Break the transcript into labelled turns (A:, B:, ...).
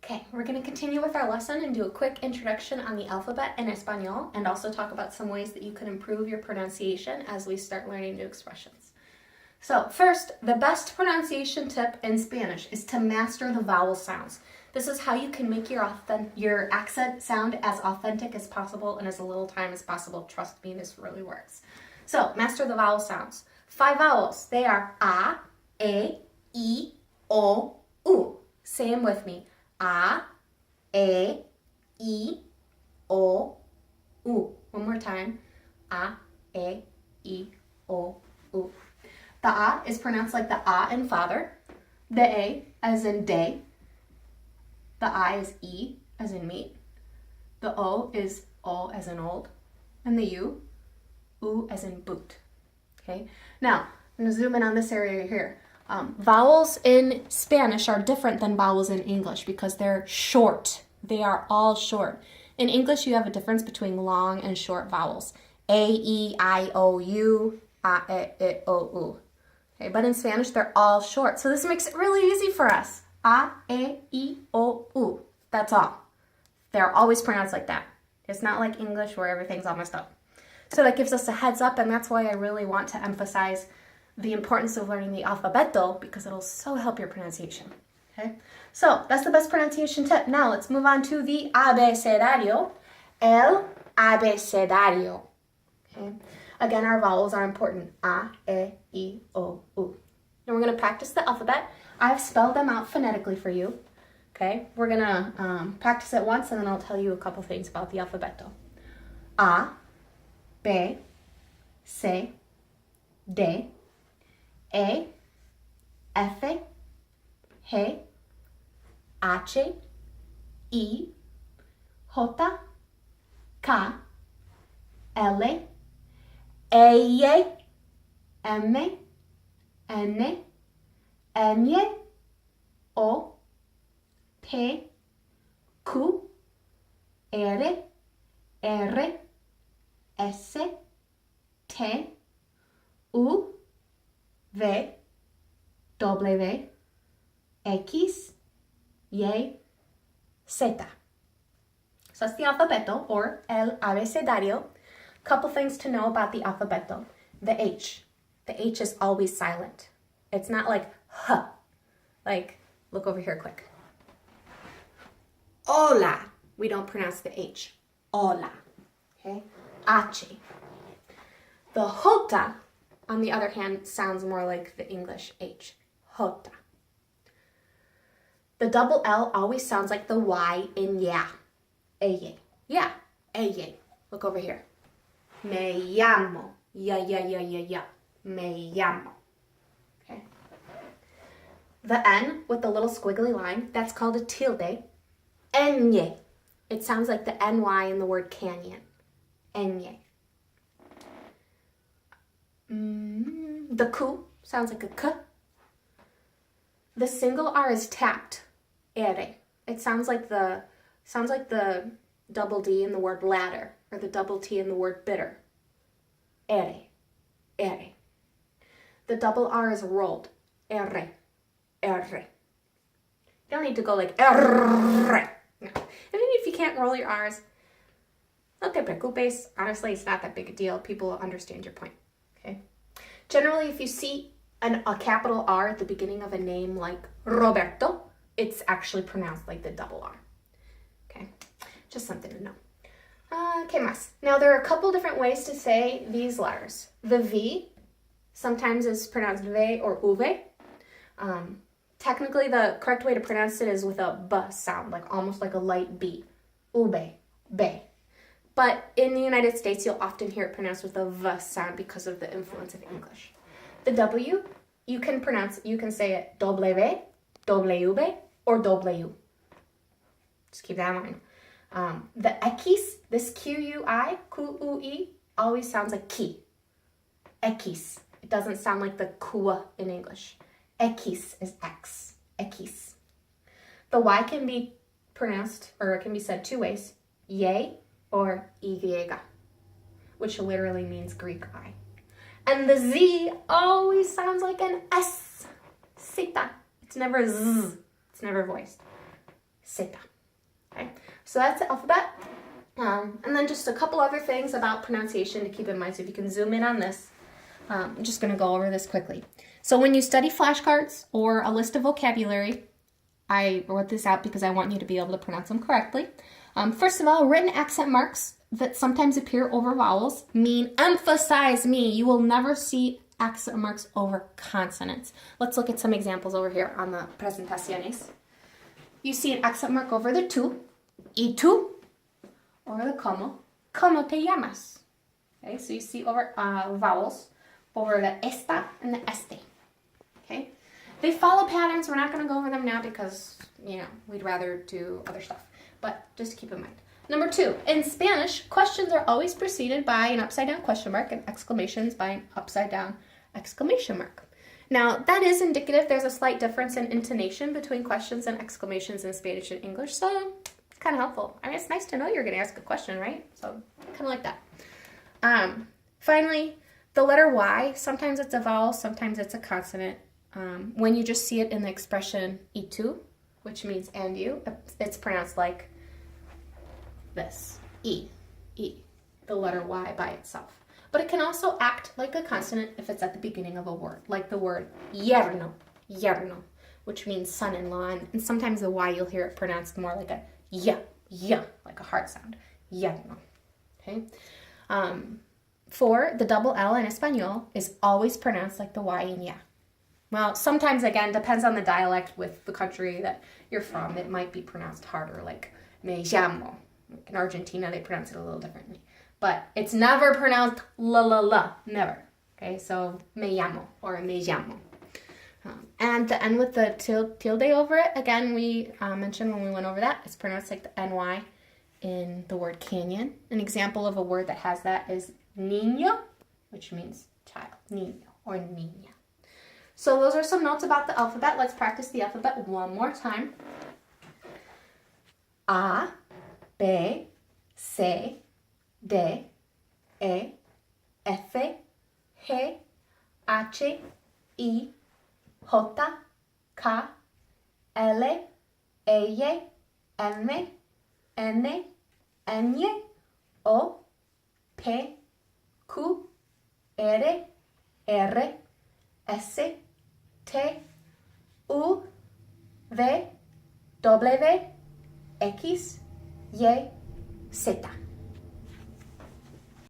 A: Okay, we're going to continue with our lesson and do a quick introduction on the alphabet in Espanol and also talk about some ways that you can improve your pronunciation as we start learning new expressions. So first, the best pronunciation tip in Spanish is to master the vowel sounds. This is how you can make your accent sound as authentic as possible in as little time as possible. Trust me, this really works. So master the vowel sounds. 5 vowels. They are A, E, O, U. Say them with me. A, E, O, U. One more time. A, E, O, U. The A is pronounced like the A in father. The A as in day. The I is E as in meat. The O is O as in old. And the U as in boot. Okay. Now, I'm going to zoom in on this area here. Vowels in Spanish are different than vowels in English because they're short. They are all short. In English, you have a difference between long and short vowels. A, E, I, O, U, A, E, O, U. Okay, but in Spanish, they're all short. So this makes it really easy for us. A, E, O, U. That's all. They're always pronounced like that. It's not like English where everything's all messed up. So that gives us a heads up, and that's why I really want to emphasize the importance of learning the alfabeto because it'll so help your pronunciation. Okay? So that's the best pronunciation tip. Now let's move on to the abecedario. El abecedario. Okay? Again, our vowels are important. A, E, O, U. And we're going to practice the alphabet. I've spelled them out phonetically for you. Okay? We're going to practice it once, and then I'll tell you a couple things about the alfabeto. A, B, C, D, E, F, G, H, I, J, K, L, E, M, N, N, O, P, Q, R, S, T, U, V, W, X, Y, Z. So that's the alfabeto, or el abecedario. Couple things to know about the alfabeto. The H. The H is always silent. It's not like H. Like, look over here quick. Hola. We don't pronounce the H. Hola. Okay? H. The Jota, on the other hand, sounds more like the English H. Jota. The double L always sounds like the Y in ya. Ella. Yeah. Ella. Look over here. Me llamo. Ya. Me llamo. Okay. The N with the little squiggly line, that's called a tilde. Enye. It sounds like the NY in the word canyon. Enye. The Q sounds like a K. The single R is tapped. Ere. It sounds like the double D in the word ladder, or the double T in the word bitter. Ere. The double R is rolled. R. You don't need to go like R. No. Even if you can't roll your R's, no te preocupes. Honestly, it's not that big a deal. People will understand your point. Okay. Generally, if you see a capital R at the beginning of a name like Roberto, it's actually pronounced like the double R. Okay. Just something to know. ¿Qué más? Now, there are a couple different ways to say these letters. The V sometimes is pronounced V or Uve. Technically, the correct way to pronounce it is with a B sound, like almost like a light B. Ube, be. But in the United States, you'll often hear it pronounced with a V sound because of the influence of English. The W, you can say it W, W, or W. Just keep that in mind. The X, this Q-U-I, Q-U-E, always sounds like ki. X. It doesn't sound like the Q in English. X is X. X. The Y can be pronounced, or it can be said 2 ways. Ye or Y, which literally means Greek eye. And the Z always sounds like an S. Sita. It's never Z. It's never voiced. Z. Okay, so that's the alphabet. And then just a couple other things about pronunciation to keep in mind. So if you can zoom in on this, I'm just going to go over this quickly. So when you study flashcards or a list of vocabulary, I wrote this out because I want you to be able to pronounce them correctly. First of all, written accent marks that sometimes appear over vowels mean emphasize me. You will never see accent marks over consonants. Let's look at some examples over here on the presentaciones. You see an accent mark over the tu, y tú, over the como te llamas. Okay, so you see over vowels over the esta and the este. Okay, they follow patterns. We're not going to go over them now because, we'd rather do other stuff. But just to keep in mind. Number 2, in Spanish, questions are always preceded by an upside down question mark and exclamations by an upside down exclamation mark. Now, that is indicative. There's a slight difference in intonation between questions and exclamations in Spanish and English, so it's kind of helpful. I mean, it's nice to know you're going to ask a question, right? So, kind of like that. Finally, the letter Y, sometimes it's a vowel, sometimes it's a consonant. When you just see it in the expression y tú, which means and you, it's pronounced like this, E, the letter Y by itself. But it can also act like a consonant if it's at the beginning of a word, like the word yerno, which means son-in-law, and sometimes the Y you'll hear it pronounced more like a yeah, like a hard sound, yerno, okay? 4, the double L in Espanol is always pronounced like the Y in ya. Well, sometimes, again, depends on the dialect with the country that you're from. It might be pronounced harder, like me llamo. In Argentina, they pronounce it a little differently. But it's never pronounced la, never. Okay, so me llamo or me llamo. And the N with the tilde over it, again, we mentioned when we went over that, it's pronounced like the NY in the word canyon. An example of a word that has that is niño, which means child, niño or niña. So those are some notes about the alphabet. Let's practice the alphabet one more time. A, B, C, D, E, F, G, H, I, J, K, L, M, N, O, P, Q, R, S, T, U, V, W, X, Y, Z.